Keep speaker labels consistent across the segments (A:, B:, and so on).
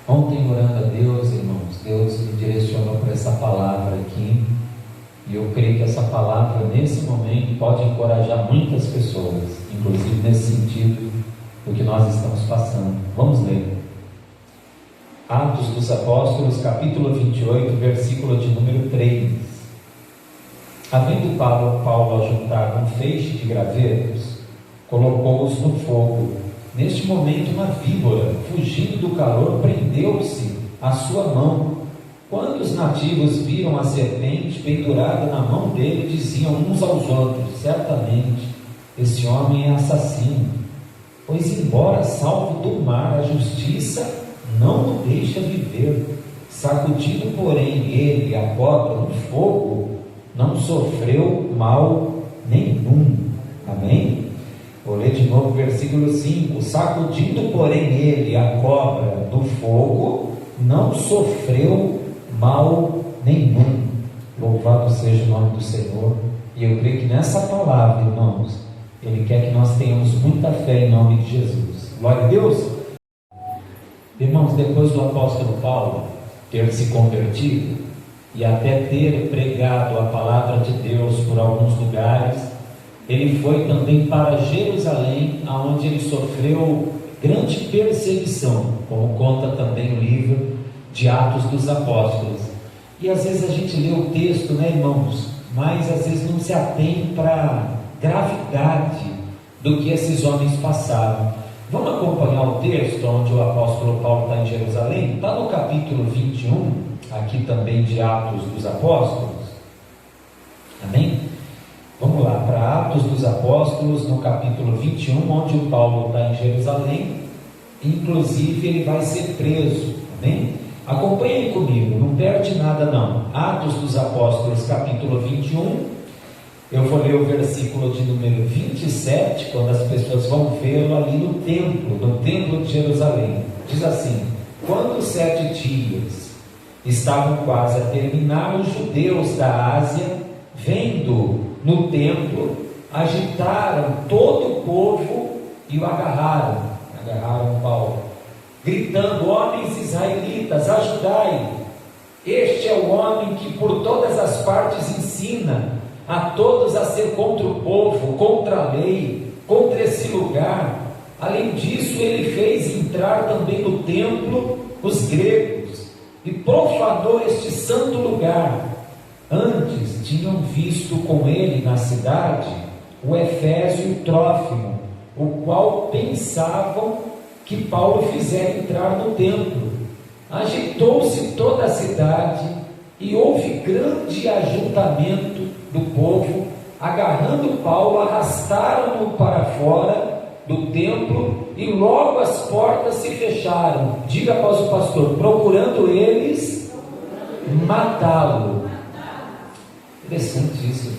A: Ontem, orando a Deus, irmãos, Deus me direcionou para essa palavra aqui, e eu creio que essa palavra, nesse momento, pode encorajar muitas pessoas, inclusive nesse sentido do que nós estamos passando. Vamos ler. Atos dos Apóstolos, capítulo 28, versículo de número 3. Havendo Paulo ajuntado um feixe de gravetos, colocou-os no fogo. Neste momento, uma víbora, fugindo do calor, prendeu-se à sua mão. Quando os nativos viram a serpente pendurada na mão dele, diziam uns aos outros: certamente esse homem é assassino, pois embora salvo do mar, a justiça não o deixa viver. Sacudido, porém, ele a cobra no fogo, não sofreu mal nenhum. Amém? Vou ler de novo o versículo 5. Sacudindo, porém, ele a cobra do fogo, não sofreu mal nenhum. Louvado seja o nome do Senhor. E eu creio que nessa palavra, irmãos, Ele quer que nós tenhamos muita fé em nome de Jesus. Glória a Deus. Irmãos, depois do apóstolo Paulo ter se convertido e até ter pregado a palavra de Deus por alguns lugares, ele foi também para Jerusalém, onde ele sofreu grande perseguição, como conta também o livro de Atos dos Apóstolos. E às vezes a gente lê o texto, né, irmãos, mas às vezes não se atém para a gravidade do que esses homens passaram. Vamos acompanhar o texto onde o apóstolo Paulo está em Jerusalém? Está no capítulo 21, aqui também de Atos dos Apóstolos. Amém? Vamos lá, para Atos dos Apóstolos, no capítulo 21, onde o Paulo está em Jerusalém. Inclusive ele vai ser preso. Amém? Acompanhem comigo, não perde nada não. Atos dos Apóstolos, capítulo 21. Eu vou ler o versículo de número 27, quando as pessoas vão vê-lo ali no templo de Jerusalém. Diz assim: quando os 7 dias estavam quase a terminar, os judeus da Ásia, vendo no templo, agitaram todo o povo e o agarraram Paulo, gritando: homens israelitas, ajudai! Este é o homem que por todas as partes ensina a todos a ser contra o povo, contra a lei, contra esse lugar. Além disso, ele fez entrar também no templo os gregos e profanou este santo lugar. Antes tinham visto com ele na cidade o Efésio e o Trófimo, o qual pensavam que Paulo fizera entrar no templo. Agitou-se toda a cidade e houve grande ajuntamento do povo. Agarrando Paulo, arrastaram-no para fora do templo e logo as portas se fecharam. Diga após o pastor: procurando eles matá-lo. Interessante isso.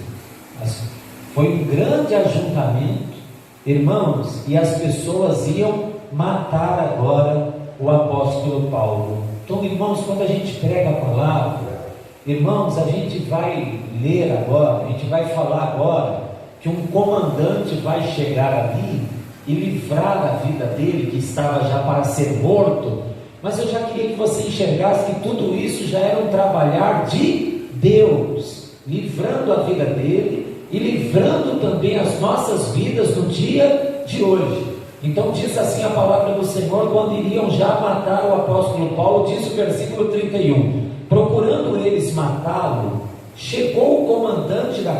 A: Foi um grande ajuntamento, irmãos, e as pessoas iam matar agora o apóstolo Paulo. Então, irmãos, quando a gente prega a palavra, irmãos, a gente vai ler agora, a gente vai falar agora que um comandante vai chegar ali e livrar a vida dele, que estava já para ser morto. Mas eu já queria que você enxergasse que tudo isso já era um trabalhar de Deus, livrando a vida dele e livrando também as nossas vidas no dia de hoje. Então diz assim a palavra do Senhor: quando iriam já matar o apóstolo Paulo, diz o versículo 31, procurando eles matá-lo, chegou ao comandante da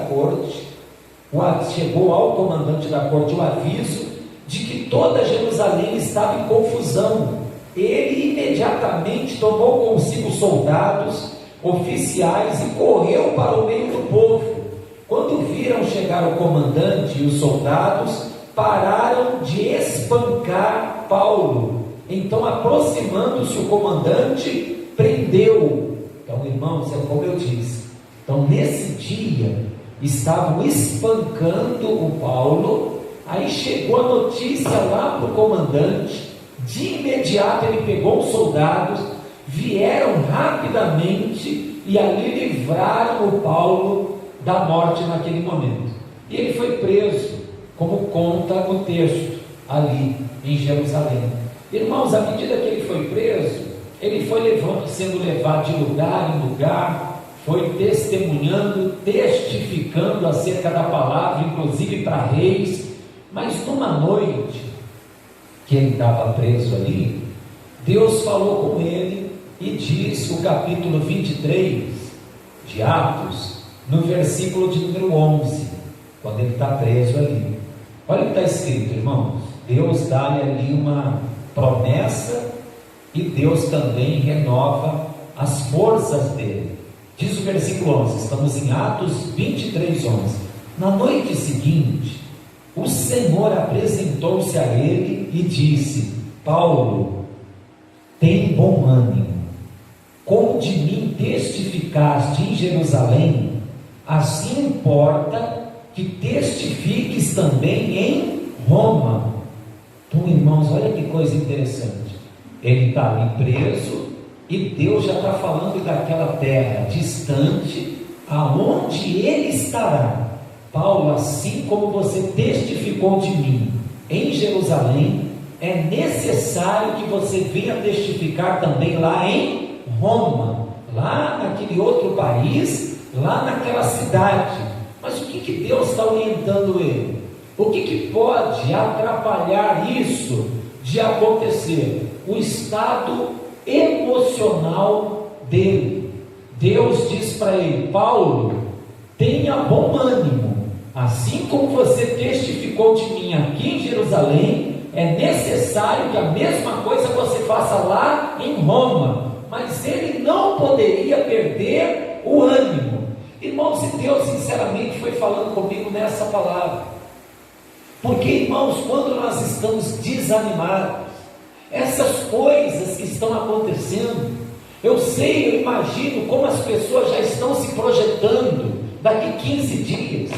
A: corte o aviso de que toda Jerusalém estava em confusão. Ele imediatamente tomou consigo soldados, oficiais e correu para o meio do povo. Quando viram chegar o comandante e os soldados, pararam de espancar Paulo. Então, aproximando-se o comandante, prendeu-o. Então, irmãos, é como eu disse. Então, nesse dia, estavam espancando o Paulo. Aí chegou a notícia lá para o comandante. De imediato ele pegou os soldados, vieram rapidamente e ali livraram o Paulo da morte naquele momento. E ele foi preso, como conta o texto ali em Jerusalém. Irmãos, à medida que ele foi preso, Ele foi sendo levado de lugar em lugar, foi testemunhando, testificando acerca da palavra, inclusive para reis. Mas numa noite que ele estava preso ali, Deus falou com ele e diz o capítulo 23 de Atos, no versículo de número 11, quando ele está preso ali. Olha o que está escrito, irmãos. Deus dá-lhe ali uma promessa e Deus também renova as forças dele. Diz o versículo 11, estamos em Atos 23, 11. Na noite seguinte, o Senhor apresentou-se a ele e disse: Paulo, tem bom ânimo, como de mim testificaste em Jerusalém, assim importa que testifiques também em Roma. Então, irmãos, olha que coisa interessante. Ele está ali preso e Deus já está falando daquela terra distante, aonde ele estará. Paulo, assim como você testificou de mim em Jerusalém, é necessário que você venha testificar também lá em Roma, lá naquele outro país, lá naquela cidade. Mas o que Deus está orientando ele? O que pode atrapalhar isso de acontecer? O estado emocional dele. Deus diz para ele: Paulo, tenha bom ânimo, assim como você testificou de mim aqui em Jerusalém, é necessário que a mesma coisa você faça lá em Roma. Mas ele não poderia perder o ânimo. Irmãos, e Deus sinceramente foi falando comigo nessa palavra, porque, irmãos, quando nós estamos desanimados, essas coisas que estão acontecendo, eu sei, eu imagino como as pessoas já estão se projetando daqui 15 dias,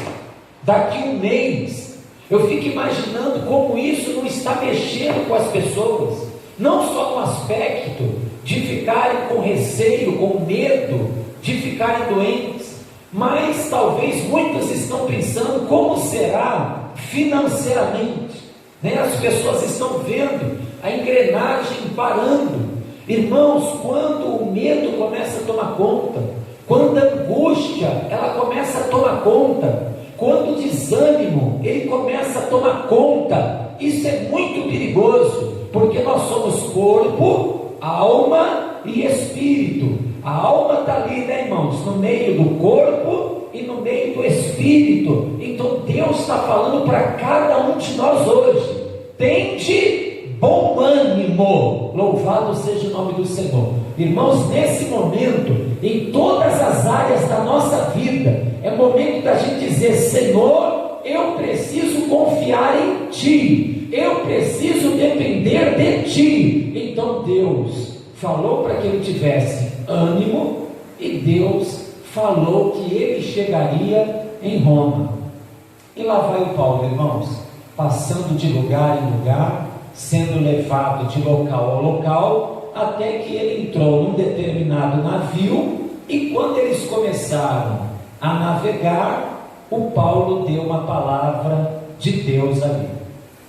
A: daqui um mês. Eu fico imaginando como isso não está mexendo com as pessoas, não só no aspecto de ficarem com receio, com medo de ficarem doentes, mas talvez muitos estão pensando como será financeiramente, né? As pessoas estão vendo a engrenagem parando. Irmãos, quando o medo começa a tomar conta, quando a angústia ela começa a tomar conta, quando o desânimo ele começa a tomar conta, isso é muito perigoso, porque nós somos corpo, alma e espírito. A alma está ali, né, irmãos, no meio do corpo e no meio do espírito. Então Deus está falando para cada um de nós hoje: tende bom ânimo, louvado seja o nome do Senhor. Irmãos, nesse momento, em todas as áreas da nossa vida, é momento da gente dizer: Senhor, eu preciso confiar em Ti, eu preciso depender de Ti. Então Deus falou para que ele tivesse ânimo, e Deus falou que ele chegaria em Roma. E lá vai o Paulo, irmãos, passando de lugar em lugar, sendo levado de local a local, até que ele entrou num determinado navio. E quando eles começaram a navegar, o Paulo deu uma palavra de Deus ali,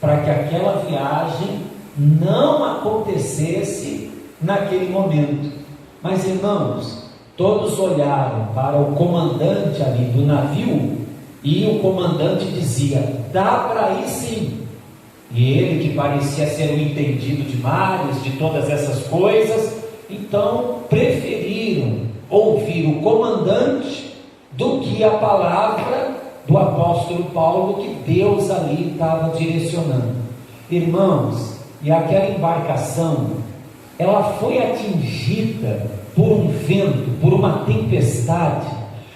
A: para que aquela viagem não acontecesse naquele momento. Mas, irmãos, todos olharam para o comandante ali do navio, e o comandante dizia: dá para ir sim. E ele, que parecia ser o entendido de mares, de todas essas coisas, então preferiram ouvir o comandante do que a palavra do apóstolo Paulo, que Deus ali estava direcionando. Irmãos, e aquela embarcação, ela foi atingida por um vento, por uma tempestade.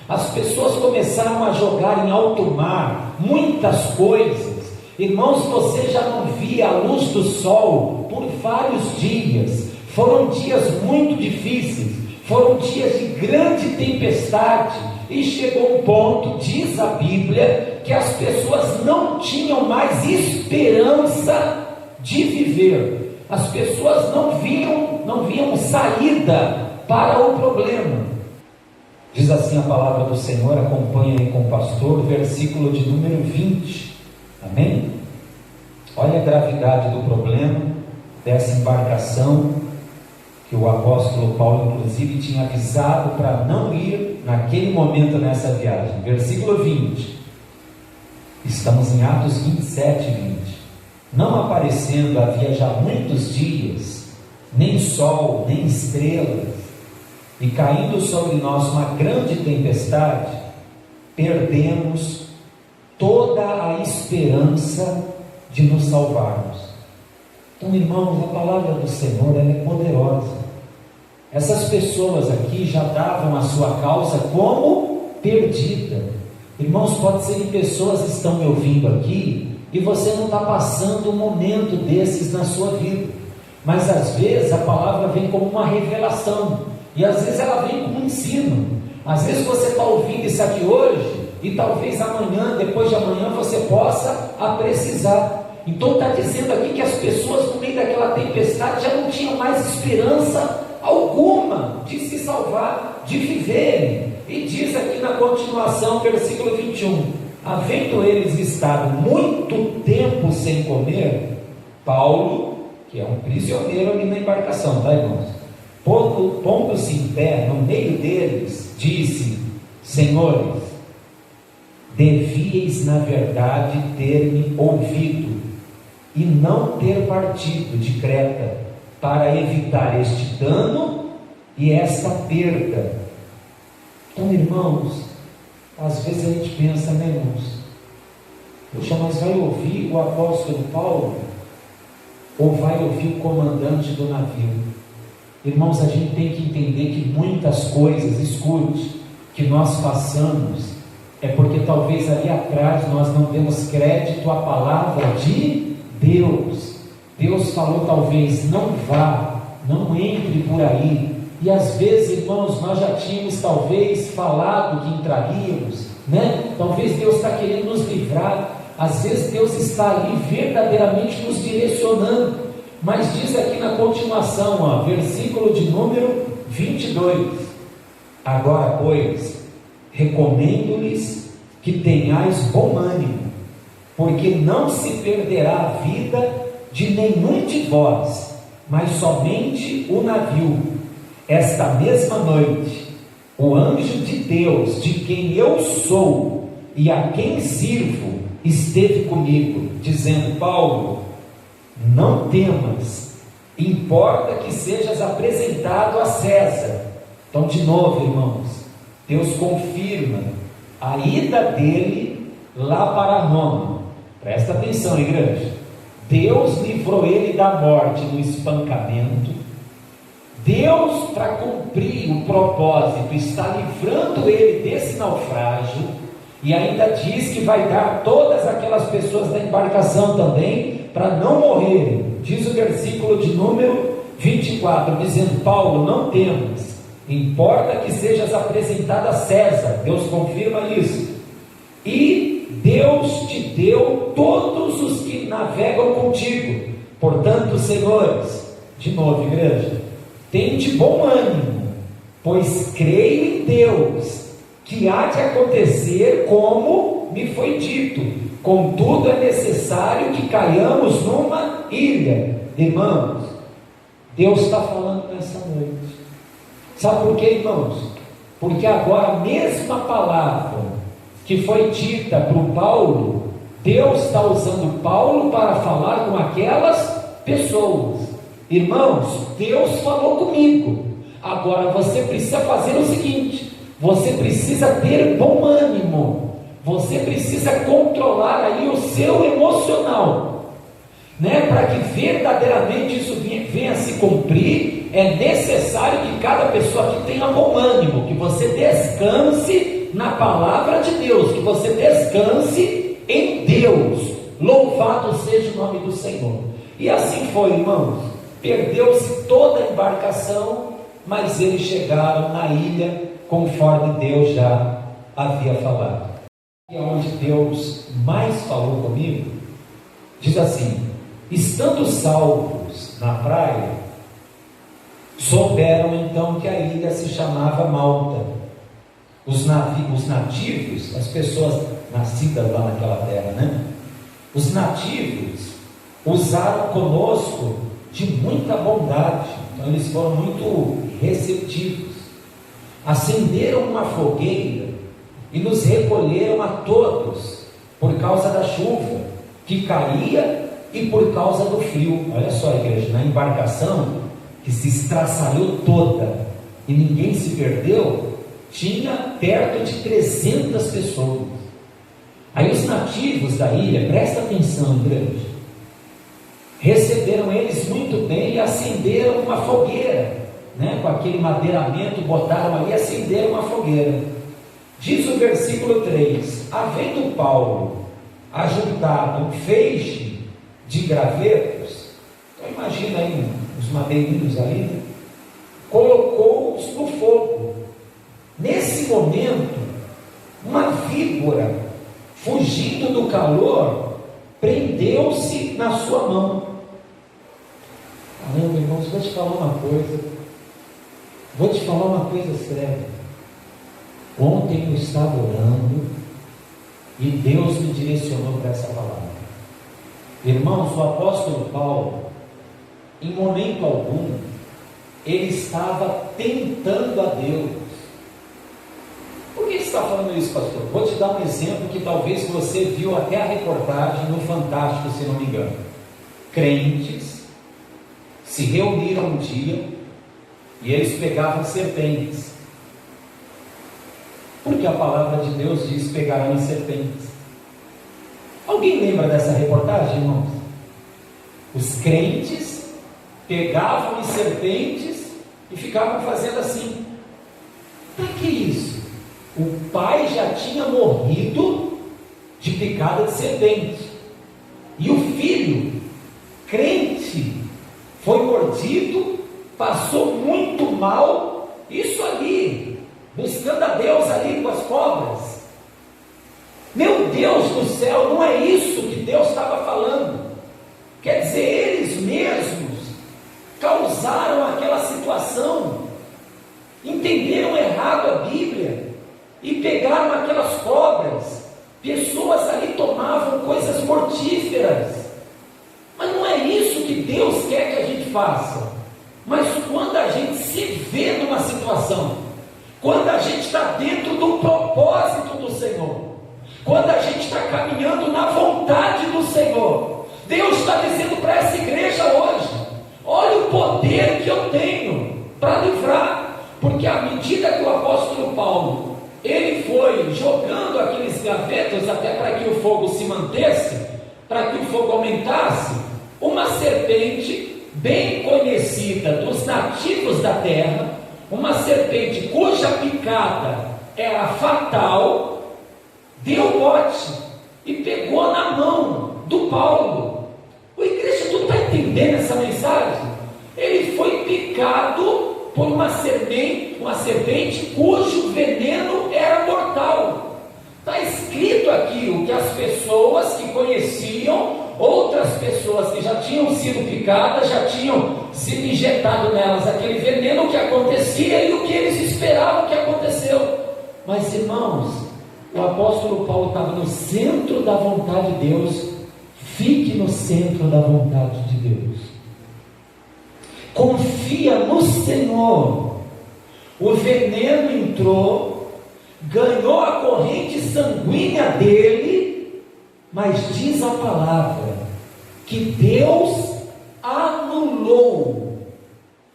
A: As pessoas começaram a jogar em alto mar muitas coisas. Irmãos, você já não via a luz do sol por vários dias. Foram dias muito difíceis, foram dias de grande tempestade, e chegou um ponto, diz a Bíblia, que as pessoas não tinham mais esperança de viver. As pessoas não viam saída para o problema. Diz assim a palavra do Senhor, acompanha aí com o pastor, versículo de número 20. Amém? Olha a gravidade do problema dessa embarcação. que o apóstolo Paulo, inclusive, tinha avisado para não ir naquele momento nessa viagem. Versículo 20, estamos em Atos 27, 20. Não aparecendo havia já muitos dias, nem sol, nem estrelas, e caindo sobre nós uma grande tempestade, perdemos toda a esperança de nos salvarmos. Então, irmãos, a palavra do Senhor, ela é poderosa. Essas pessoas aqui já davam a sua causa como perdida. Irmãos, pode ser que pessoas estão me ouvindo aqui e você não está passando um momento desses na sua vida, mas às vezes a palavra vem como uma revelação, e às vezes ela vem como um ensino. Às vezes você está ouvindo isso aqui hoje, e talvez amanhã, depois de amanhã, você possa precisar. Então está dizendo aqui que as pessoas no meio daquela tempestade já não tinham mais esperança alguma de se salvar, de viverem. E diz aqui na continuação, versículo 21, havendo eles estado muito tempo sem comer, Paulo, que é um prisioneiro ali na embarcação, tá, irmãos? Pondo-se em pé no meio deles, disse: Senhores, devíeis na verdade ter-me ouvido e não ter partido de Creta, para evitar este dano e esta perda. Então, irmãos, às vezes a gente pensa, né, irmãos? Poxa, mas vai ouvir o apóstolo Paulo? Ou vai ouvir o comandante do navio? Irmãos, a gente tem que entender que muitas coisas, escute, que nós passamos, é porque talvez ali atrás nós não demos crédito à palavra de Deus. Deus falou talvez, não vá, não entre por aí. E às vezes, irmãos, nós já tínhamos talvez falado que entraríamos, né? Talvez Deus está querendo nos livrar. Às vezes Deus está ali verdadeiramente nos direcionando. Mas diz aqui na continuação, versículo de número 22. Agora, pois, recomendo-lhes que tenhais bom ânimo, porque não se perderá a vida de nenhum de vós, mas somente o navio. Esta mesma noite, o anjo de Deus, de quem eu sou e a quem sirvo, esteve comigo, dizendo: Paulo, não temas, importa que sejas apresentado a César. Então, de novo, irmãos, Deus confirma a ida dele lá para Roma. Presta atenção, igreja. Deus livrou ele da morte no espancamento. Deus, para cumprir o propósito, está livrando ele desse naufrágio, e ainda diz que vai dar todas aquelas pessoas da embarcação também para não morrerem. Diz o versículo de número 24, dizendo: Paulo, não temas, importa que sejas apresentado a César. Deus confirma isso. E Deus te deu todos os que navegam contigo. Portanto, senhores, de novo, igreja, tende bom ânimo, pois creio em Deus, que há de acontecer como me foi dito. Contudo, é necessário que caiamos numa ilha. Irmãos, Deus está falando nessa noite. Sabe por quê, irmãos? Porque agora a mesma palavra que foi dita para o Paulo, Deus está usando Paulo para falar com aquelas pessoas. Irmãos, Deus falou comigo. Agora você precisa fazer o seguinte: você precisa ter bom ânimo, você precisa controlar aí o seu emocional, né? Para que verdadeiramente isso venha a se cumprir, é necessário que cada pessoa aqui tenha bom ânimo, que você descanse na palavra de Deus, que você descanse em Deus. Louvado seja o nome do Senhor. E assim foi, irmãos. Perdeu-se toda a embarcação, mas eles chegaram na ilha conforme Deus já havia falado. E onde Deus mais falou comigo, diz assim: estando salvos na praia, souberam então que a ilha se chamava Malta. Os nativos, as pessoas nascidas lá naquela terra, né? Os nativos usaram conosco de muita bondade, Então eles foram muito receptivos. Acenderam uma fogueira e nos recolheram a todos, por causa da chuva que caía e por causa do frio. Olha só, igreja, na embarcação que se estraçalhou toda e ninguém se perdeu, tinha perto de 300 pessoas. Aí os nativos da ilha, presta atenção, igreja, receberam eles muito bem e acenderam uma fogueira, né? Com aquele madeiramento, botaram ali e acenderam uma fogueira. Diz o versículo 3: havendo Paulo ajuntado um feixe de gravetos, então imagina aí os madeirinhos ali, né? Colocou-os no fogo. Nesse momento, uma víbora, fugindo do calor, prendeu-se na sua mão. Caramba, irmãos, vou te falar uma coisa séria. Ontem eu estava orando e Deus me direcionou para essa palavra. Irmãos, o apóstolo Paulo, em momento algum, ele estava tentando a Deus. Por que você está falando isso, pastor? Vou te dar um exemplo que talvez você viu até a reportagem no Fantástico, se não me engano. Crentes se reuniram um dia e eles pegavam serpentes, porque a palavra de Deus diz: pegarão as serpentes. Alguém lembra dessa reportagem, irmãos? Os crentes pegavam as serpentes e ficavam fazendo assim. Para que isso? O pai já tinha morrido de picada de serpente, e o filho, crente, foi mordido, passou muito mal, isso ali, buscando a Deus ali com as cobras. Meu Deus do céu, não é isso que Deus estava falando. Quer dizer, eles mesmos causaram aquela situação, entenderam errado a Bíblia e pegaram aquelas cobras. Pessoas ali tomavam coisas mortíferas, mas não é isso que Deus quer que a gente faça. Mas quando a gente se vê numa situação, quando a gente está dentro do propósito do Senhor, quando a gente está caminhando na vontade do Senhor, Deus está dizendo para essa igreja hoje: olha o poder que eu tenho para livrar. Porque à medida que o apóstolo Paulo, ele foi jogando aqueles gavetos até para que o fogo se mantesse, para que o fogo aumentasse, uma serpente bem conhecida dos nativos da terra, uma serpente cuja picada era fatal, deu bote e pegou na mão do Paulo. A igreja, tu está entendendo essa mensagem? Ele foi picado por uma serpente cujo veneno era mortal. Está escrito aqui o que as pessoas que conheciam, outras pessoas que já tinham sido picadas, já tinham sido injetado nelas aquele veneno, o que acontecia e o que eles esperavam que aconteceu. Mas irmãos, o apóstolo Paulo estava no centro da vontade de Deus. Fique no centro da vontade de Deus. Confia no Senhor. O veneno entrou, ganhou a corrente sanguínea dele, mas diz a palavra que Deus anulou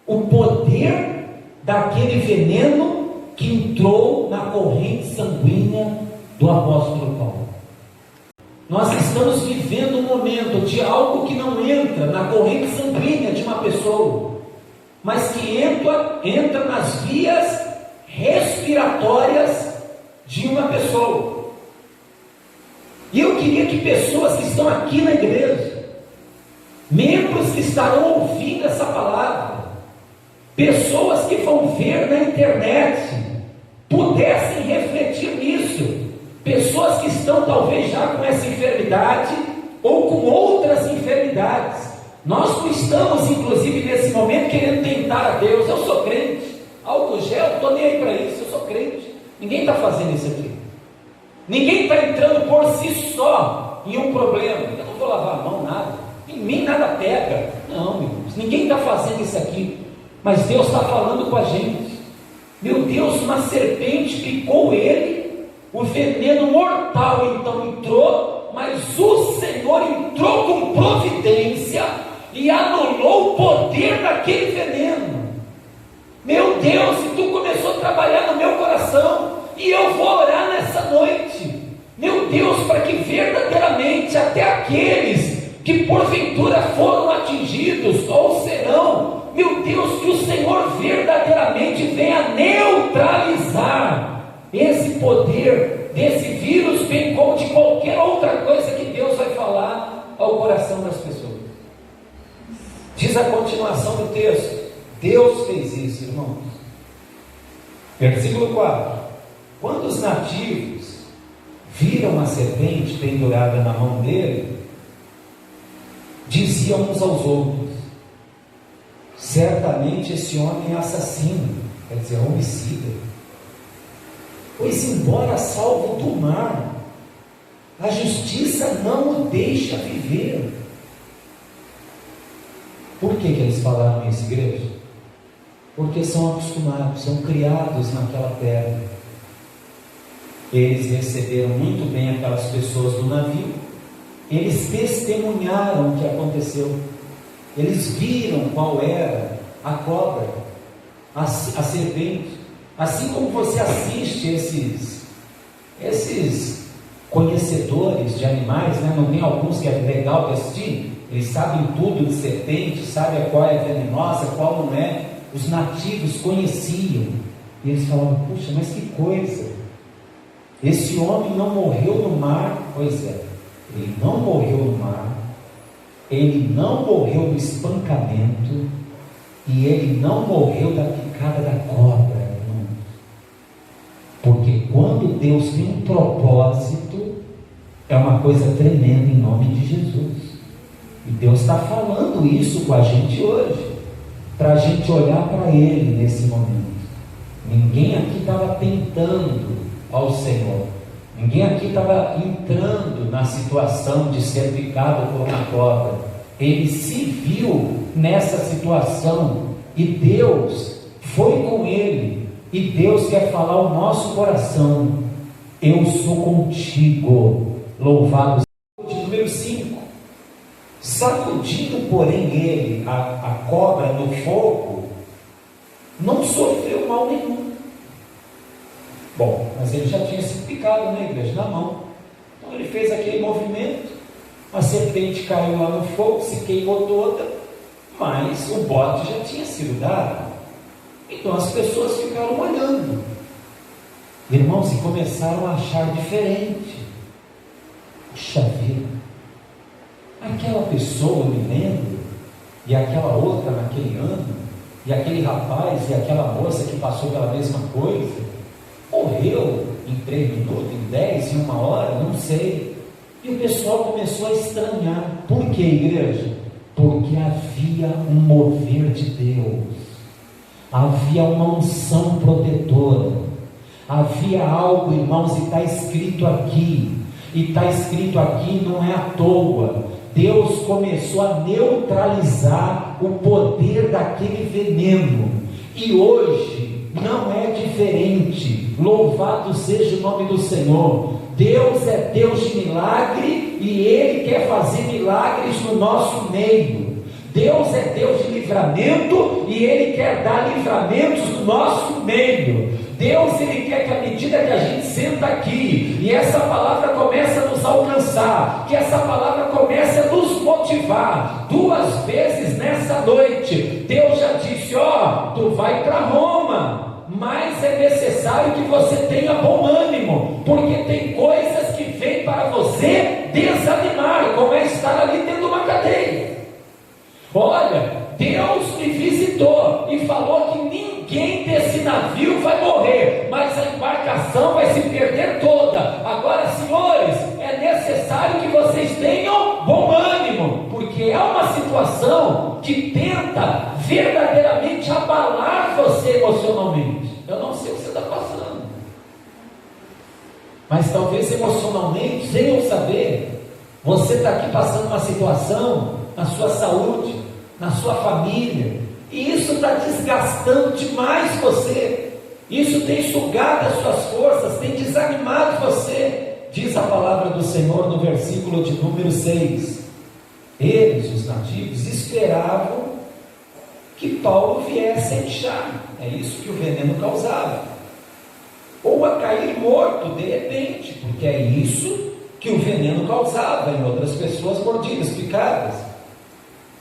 A: o poder daquele veneno que entrou na corrente sanguínea do apóstolo Paulo. Nós estamos vivendo um momento de algo que não entra na corrente sanguínea de uma pessoa, mas que entra nas vias respiratórias de uma pessoa. E eu queria que pessoas que estão aqui na igreja, membros que estarão ouvindo essa palavra, pessoas que vão ver na internet, pudessem refletir nisso. Pessoas que estão talvez já com essa enfermidade ou com outras enfermidades. Nós não estamos, inclusive, nesse momento querendo tentar a Deus. Eu sou crente, álcool gel, não estou nem aí para isso, eu sou crente. Ninguém está fazendo isso aqui. Ninguém está entrando por si só em um problema. Eu não vou lavar a mão, nada. Em mim nada pega. Não, irmãos, ninguém está fazendo isso aqui. Mas Deus está falando com a gente. Meu Deus, uma serpente picou ele, o veneno mortal então entrou, mas o Senhor entrou com providência e anulou o poder daquele veneno. Meu Deus, e tu começou a trabalhar no meu coração, e eu vou orar nessa noite, meu Deus, para que verdadeiramente até aqueles que porventura foram atingidos ou serão, meu Deus, que o Senhor verdadeiramente venha neutralizar esse poder desse vírus, bem como de qualquer outra coisa que Deus vai falar ao coração das pessoas. Diz a continuação do texto, Deus fez isso, irmãos. Versículo 4: quando os nativos viram a serpente pendurada na mão dele, diziam uns aos outros: certamente esse homem é assassino, quer dizer, homicida, pois embora salvo do mar, a justiça não o deixa viver. Por que eles falaram isso, igreja? Porque são acostumados, são criados naquela terra. Eles receberam muito bem aquelas pessoas do navio, eles testemunharam o que aconteceu, eles viram qual era a cobra, a serpente. Assim como você assiste esses conhecedores de animais, né? Não tem alguns que é legal de assistir? Eles sabem tudo de serpente, sabem qual é venenosa, qual não é. Os nativos conheciam, e eles falavam: puxa, mas que coisa, esse homem não morreu no mar. Pois é, ele não morreu no mar, ele não morreu no espancamento, e ele não morreu da picada da cobra, irmão. Porque quando Deus tem um propósito, é uma coisa tremenda em nome de Jesus. E Deus está falando isso com a gente hoje, para a gente olhar para Ele nesse momento. Ninguém aqui estava tentando ao Senhor, ninguém aqui estava entrando na situação de ser picado por uma cobra. Ele se viu nessa situação e Deus foi com ele, e Deus quer falar ao nosso coração: eu sou contigo. Louvado seja. Número 5: sacudindo porém ele a cobra no fogo, não sofreu mal nenhum. Bom, mas ele já tinha sido picado, né, igreja? Na mão. Então ele fez aquele movimento, a serpente caiu lá no fogo, se queimou toda, mas o bote já tinha sido dado. Então as pessoas ficaram olhando, irmãos, e começaram a achar diferente. Puxa vida, aquela pessoa, eu me lembro, e aquela outra naquele ano, e aquele rapaz e aquela moça que passou pela mesma coisa, morreu em 3 minutos, em 10, em 1 hora, não sei. E o pessoal começou a estranhar. Por que, igreja? Porque havia um mover de Deus, havia uma unção protetora, havia algo, irmãos, e está escrito aqui, não é à toa. Deus começou a neutralizar o poder daquele veneno, e hoje não é diferente. Louvado seja o nome do Senhor. Deus é Deus de milagre, e Ele quer fazer milagres no nosso meio. Deus é Deus de livramento, e Ele quer dar livramentos no nosso meio. Deus, Ele quer que à medida que a gente senta aqui, e essa palavra começa a nos alcançar, que essa palavra comece a nos motivar. 2 vezes nessa noite, Deus já disse: ó, tu vai para Roma, mas é necessário que você tenha bom ânimo, porque tem coisas que vêm para você desanimar, como é estar ali dentro de uma cadeia. Olha, Deus me visitou e falou que ninguém desse navio vai morrer, mas a embarcação vai se perder toda. Agora, senhores, é necessário que vocês tenham bom ânimo, porque é uma situação que tenta verdadeiramente abalar você emocionalmente. Eu não sei o que você está passando, mas talvez emocionalmente, sem eu saber, você está aqui passando uma situação na sua saúde, na sua família, e isso está desgastando demais você, isso tem sugado as suas forças, tem desanimado você. Diz a palavra do Senhor no versículo de número 6, eles, os nativos, esperavam que Paulo viesse a inchar, é isso que o veneno causava, ou a cair morto de repente, porque é isso que o veneno causava em outras pessoas mordidas, picadas.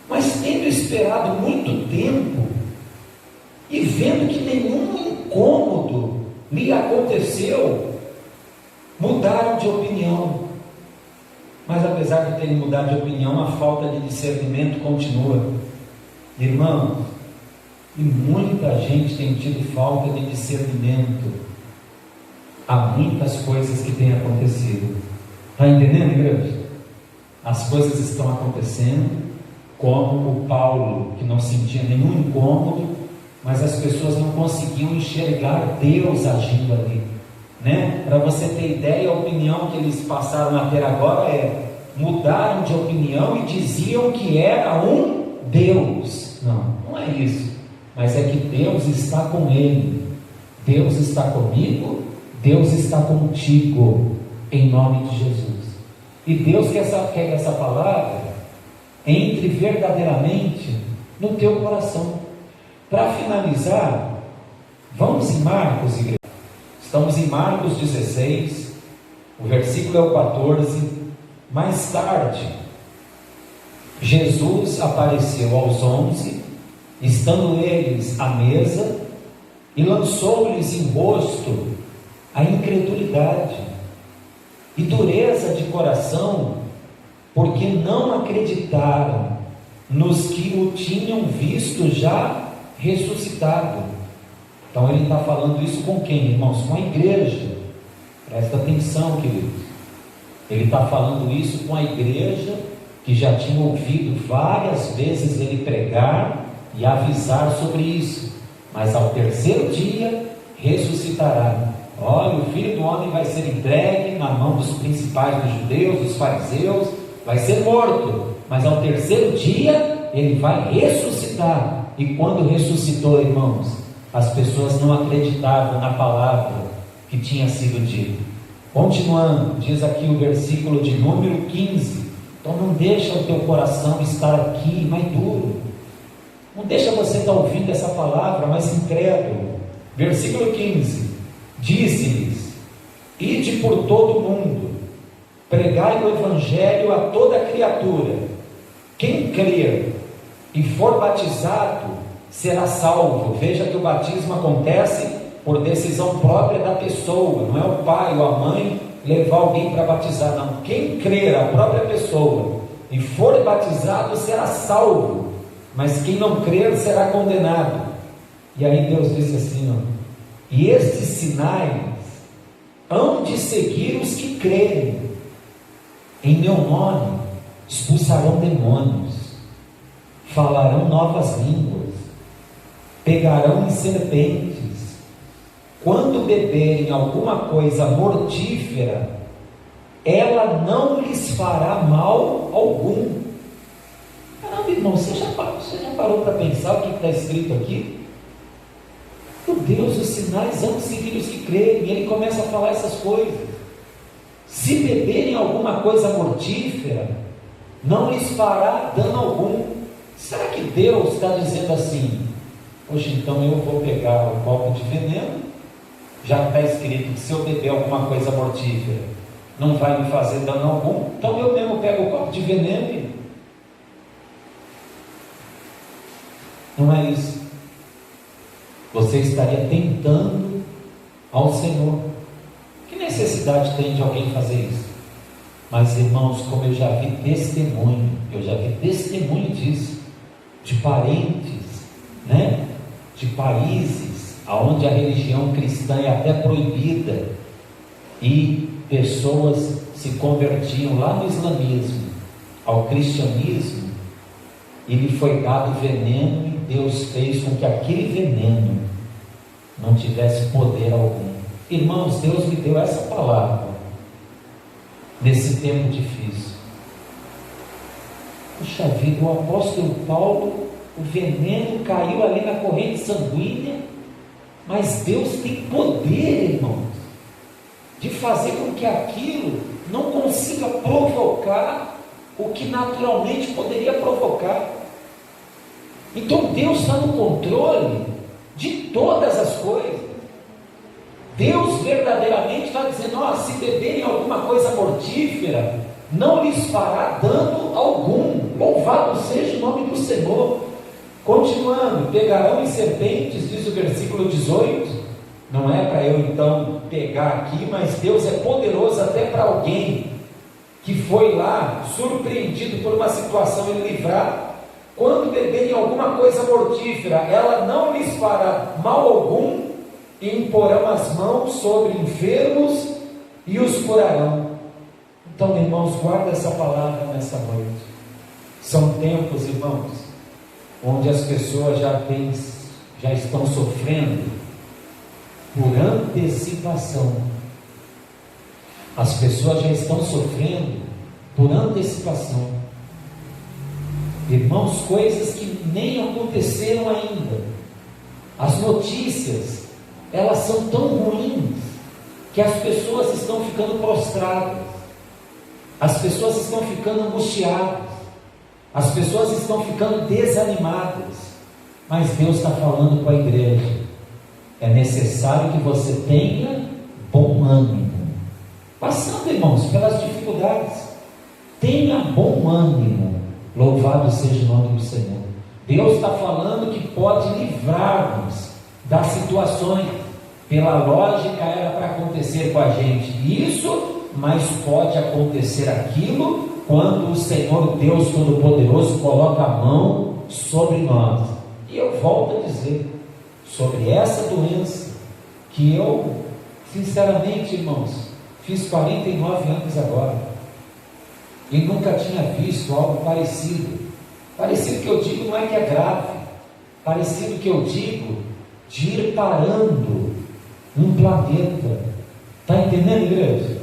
A: Mas tendo esperado muito tempo e vendo que nenhum incômodo lhe aconteceu, mudaram de opinião. Mas apesar de terem mudado de opinião, a falta de discernimento continua. Irmãos, e muita gente tem tido falta de discernimento. Há muitas coisas que têm acontecido. Está entendendo, igreja? As coisas estão acontecendo, como o Paulo, que não sentia nenhum incômodo, mas as pessoas não conseguiam enxergar Deus agindo ali, né? Para você ter ideia, a opinião que eles passaram a ter agora mudaram de opinião e diziam que era um Deus. Não é isso, mas é que Deus está com ele, Deus está comigo, Deus está contigo, em nome de Jesus. E Deus quer que essa palavra entre verdadeiramente no teu coração. Para finalizar, vamos em Marcos, igreja. Estamos em Marcos 16, o versículo é o 14. Mais tarde, Jesus apareceu aos 11, estando eles à mesa, e lançou-lhes em rosto a incredulidade e dureza de coração, porque não acreditaram nos que o tinham visto já ressuscitado. Então ele está falando isso com quem, irmãos? Com a igreja. Presta atenção, queridos. Ele está falando isso com a igreja que já tinha ouvido várias vezes ele pregar e avisar sobre isso. Mas ao terceiro dia ressuscitará. Olha, o Filho do Homem vai ser entregue na mão dos principais dos judeus, dos fariseus, vai ser morto, mas ao terceiro dia ele vai ressuscitar. E quando ressuscitou, irmãos, as pessoas não acreditavam na palavra que tinha sido dita. Continuando, diz aqui o versículo de número 15. Então não deixa o teu coração estar aqui mais duro, não deixa você estar ouvindo essa palavra mais incrédulo. Versículo 15: disse-lhes: ide por todo o mundo, pregai o evangelho a toda criatura. Quem crer e for batizado será salvo. Veja que o batismo acontece por decisão própria da pessoa, não é o pai ou a mãe levar alguém para batizar, não. Quem crer, a própria pessoa, e for batizado será salvo, mas quem não crer será condenado. E aí Deus disse assim, ó: e estes sinais hão de seguir os que crerem. Em meu nome expulsarão demônios, falarão novas línguas, pegarão em serpentes, quando beberem alguma coisa mortífera, ela não lhes fará mal algum. Caramba, irmão, você já parou para pensar o que está escrito aqui? Meu Deus, os sinais hão de seguir os que creem. E ele começa a falar essas coisas. Se beberem alguma coisa mortífera, não lhes fará dano algum. Será que Deus está dizendo assim: poxa, então eu vou pegar um copo de veneno, já está escrito que se eu beber alguma coisa mortífera não vai me fazer dano algum, então eu mesmo pego o copo de veneno e... Não é isso. Você estaria tentando ao Senhor. Que necessidade tem de alguém fazer isso? Mas, irmãos, como eu já vi testemunho disso, de parentes, né? De países onde a religião cristã é até proibida, e pessoas se convertiam lá no islamismo, ao cristianismo, e lhe foi dado veneno, e Deus fez com que aquele veneno não tivesse poder algum. Irmãos, Deus me deu essa palavra nesse tempo difícil. Puxa vida, o apóstolo Paulo o veneno caiu ali na corrente sanguínea, mas Deus tem poder, irmãos, de fazer com que aquilo não consiga provocar o que naturalmente poderia provocar. Então Deus está no controle de todas as coisas. Deus verdadeiramente está dizendo: ó, se beberem alguma coisa mortífera, não lhes fará dano algum. Louvado seja o nome do Senhor. Continuando, pegarão em serpentes, diz o versículo 18. Não é para eu então pegar aqui, mas Deus é poderoso até para alguém que foi lá surpreendido por uma situação e livrar. Quando beberem alguma coisa mortífera, ela não lhes fará mal algum, e imporão as mãos sobre enfermos e os curarão. Então, irmãos, guarda essa palavra nessa noite. São tempos, irmãos, onde as pessoas já estão sofrendo por antecipação. As pessoas já estão sofrendo por antecipação. Irmãos, coisas que nem aconteceram ainda. As notícias, elas são tão ruins que as pessoas estão ficando prostradas, as pessoas estão ficando angustiadas, as pessoas estão ficando desanimadas. Mas Deus está falando com a igreja: é necessário que você tenha bom ânimo. Passando, irmãos, pelas dificuldades, tenha bom ânimo. Louvado seja o nome do Senhor. Deus está falando que pode livrar-nos das situações. Pela lógica era para acontecer com a gente isso, mas pode acontecer aquilo quando o Senhor Deus Todo-Poderoso coloca a mão sobre nós. E eu volto a dizer sobre essa doença que eu, sinceramente, irmãos, fiz 49 anos agora e nunca tinha visto algo parecido. Parecido que eu digo não é que é grave, parecido que eu digo de ir parando um planeta. Está entendendo, igreja?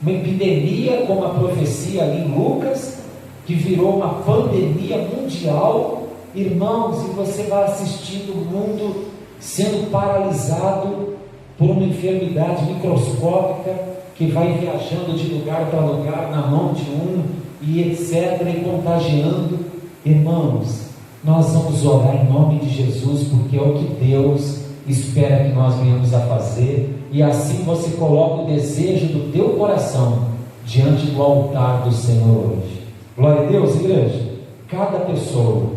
A: Uma epidemia, como a profecia ali em Lucas, que virou uma pandemia mundial, irmãos, e você vai assistindo o mundo sendo paralisado por uma enfermidade microscópica que vai viajando de lugar para lugar na mão de um e etc, e contagiando. Irmãos, nós vamos orar em nome de Jesus, porque é o que Deus espera que nós venhamos a fazer, e assim você coloca o desejo do teu coração diante do altar do Senhor hoje. Glória a Deus, igreja. Cada pessoa,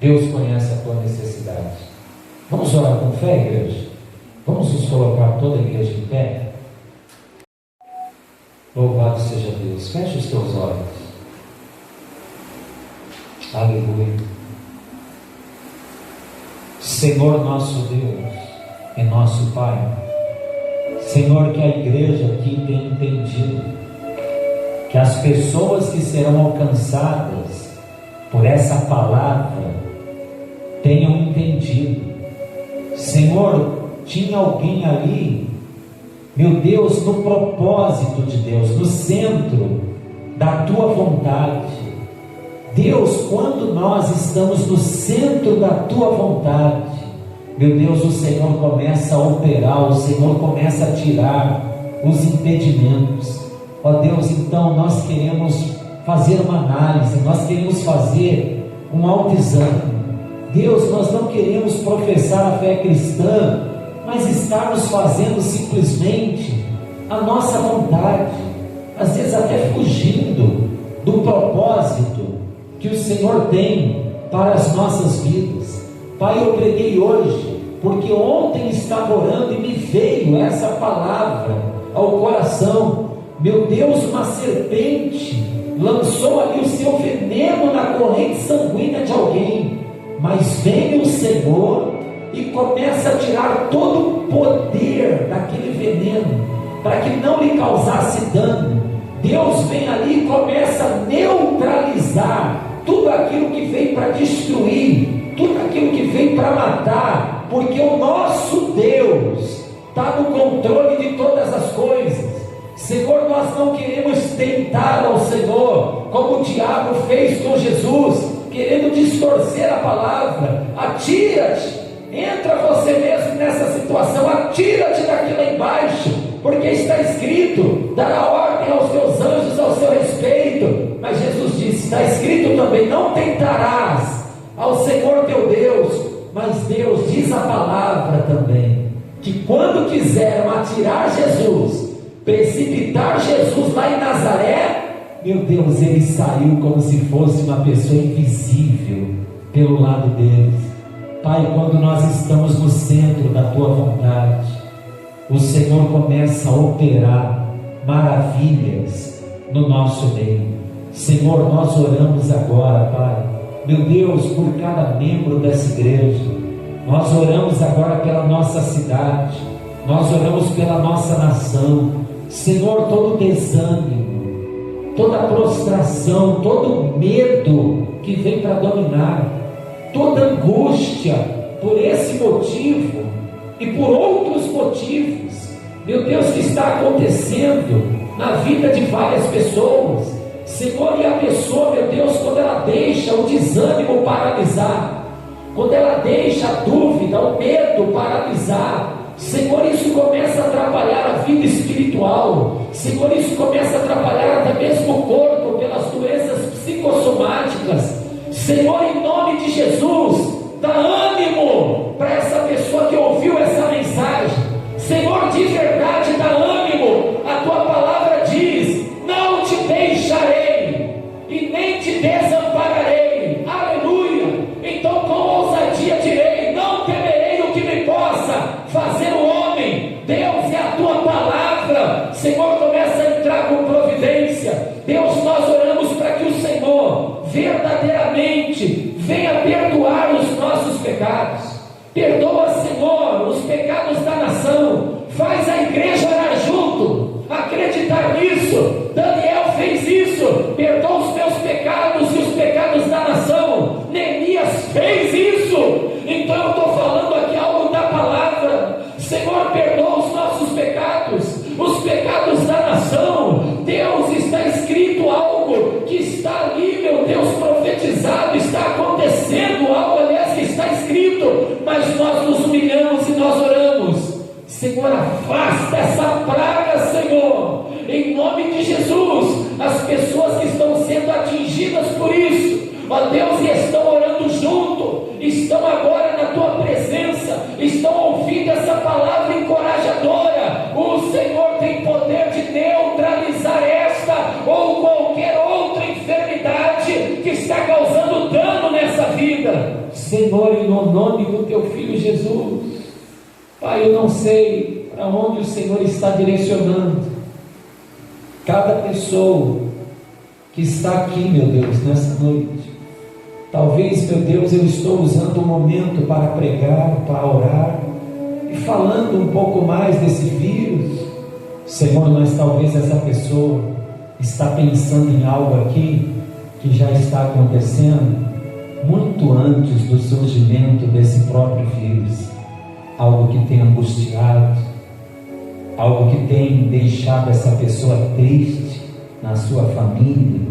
A: Deus conhece a tua necessidade. Vamos orar com fé, igreja? Vamos nos colocar toda a igreja em pé? Louvado seja Deus. Feche os teus olhos. Aleluia. Senhor nosso Deus e nosso Pai, Senhor, que a igreja aqui tenha entendido que as pessoas que serão alcançadas por essa palavra tenham entendido. Senhor, tinha alguém ali, meu Deus, no propósito de Deus, no centro da tua vontade. Deus, quando nós estamos no centro da tua vontade, meu Deus, o Senhor começa a operar, o Senhor começa a tirar os impedimentos. Ó Deus, então nós queremos fazer uma análise, nós queremos fazer um autoexame. Deus, nós não queremos professar a fé cristã, mas estarmos fazendo simplesmente a nossa vontade, às vezes até fugindo do propósito que o Senhor tem para as nossas vidas. Pai, eu preguei hoje, porque ontem estava orando e me veio essa palavra ao coração. Meu Deus, uma serpente lançou ali o seu veneno na corrente sanguínea de alguém, mas vem o Senhor e começa a tirar todo o poder daquele veneno, para que não lhe causasse dano. Deus vem ali e começa a neutralizar tudo aquilo que veio para destruir, tudo aquilo que veio para matar, porque o nosso Deus está no controle de todas as coisas. Senhor, nós não queremos tentar ao Senhor, como o diabo fez com Jesus, querendo distorcer a palavra. Atira-te, entra você mesmo nessa situação, atira-te daqui lá embaixo, porque está escrito: dará ordem aos teus anjos ao seu respeito. Mas Jesus disse, está escrito também: não tentarás ao Senhor teu Deus. Mas Deus diz a palavra também, que quando quiseram atirar Jesus, precipitar Jesus lá em Nazaré, meu Deus, ele saiu como se fosse uma pessoa invisível pelo lado deles. Pai, quando nós estamos no centro da tua vontade, o Senhor começa a operar maravilhas no nosso meio. Senhor, nós oramos agora, Pai, meu Deus, por cada membro dessa igreja. Nós oramos agora pela nossa cidade, nós oramos pela nossa nação. Senhor, todo desânimo, toda prostração, todo medo que vem para dominar, toda angústia por esse motivo e por outros motivos, meu Deus, que está acontecendo na vida de várias pessoas. Senhor, e a pessoa, meu Deus, quando ela deixa o desânimo paralisar, quando ela deixa a dúvida, o medo paralisar, Senhor, isso começa a atrapalhar a vida espiritual. Senhor, isso começa a atrapalhar até mesmo o corpo pelas doenças psicossomáticas. Senhor, em nome de Jesus, dá ânimo para essa pessoa que ouviu essa mensagem. Senhor, de verdade, dá ânimo. A tua palavra diz: não te deixarei e nem te desampararei. Aleluia. Então, com ousadia direi: não temerei o que me possa fazer o homem. Deus, é a tua palavra. Senhor, começa a entrar com providência. Deus, nós oramos para que o Senhor verdadeiramente venha perdoar os nossos pecados. Perdoa, Senhor, os pecados da nação. Faz a igreja orar junto, acreditar nisso. Daniel fez isso, perdoa os meus pecados e os pecados da nação. Neemias fez isso. Então eu estou falando aqui algo da palavra. Senhor, perdoa os nossos pecados, os pecados da nação. Deus, está escrito algo que está ali, meu Deus, profetizado, está acontecendo algo, aliás, que está escrito, mas nós nos humilhamos e nós oramos. Senhor, afasta essa praga, Senhor, em nome de Jesus. As pessoas que estão sendo atingidas por isso, ó Deus, e estão orando junto, estão agora na tua presença, estão ouvindo essa palavra encorajadora. O Senhor tem poder de neutralizar esta ou qualquer outra enfermidade que está causando dano nessa vida. Senhor, em nome do teu Filho Jesus, Pai, eu não sei para onde o Senhor está direcionando cada pessoa que está aqui, meu Deus, nessa noite. Talvez, meu Deus, eu estou usando o momento para pregar, para orar e falando um pouco mais desse vírus. Senhor, mas talvez essa pessoa está pensando em algo aqui que já está acontecendo muito antes do surgimento desse próprio vírus. Algo que tem angustiado, algo que tem deixado essa pessoa triste na sua família,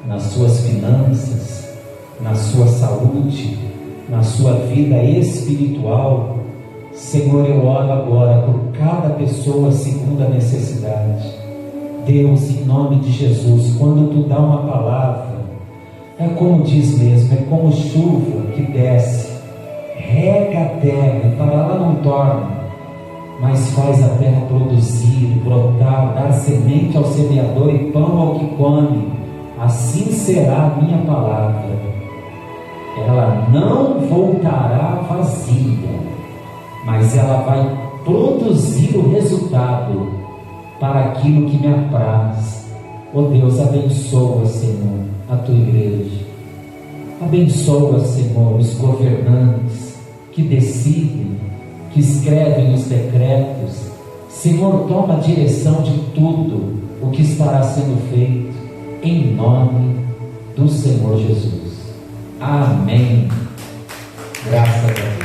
A: nas suas finanças, na sua saúde, na sua vida espiritual. Senhor, eu oro agora por cada pessoa segundo a necessidade. Deus, em nome de Jesus, quando tu dá uma palavra, é como diz mesmo, é como chuva que desce, rega a terra e para lá não torna, mas faz a terra produzir, brotar, dar semente ao semeador e pão ao que come. Assim será a minha palavra. Ela não voltará vazia, mas ela vai produzir o resultado para aquilo que me apraz. Oh Deus, abençoa, Senhor, a tua igreja. Abençoa, Senhor, os governantes que decidem, que escrevem os decretos. Senhor, toma a direção de tudo o que estará sendo feito, em nome do Senhor Jesus. Amém. Graças a Deus.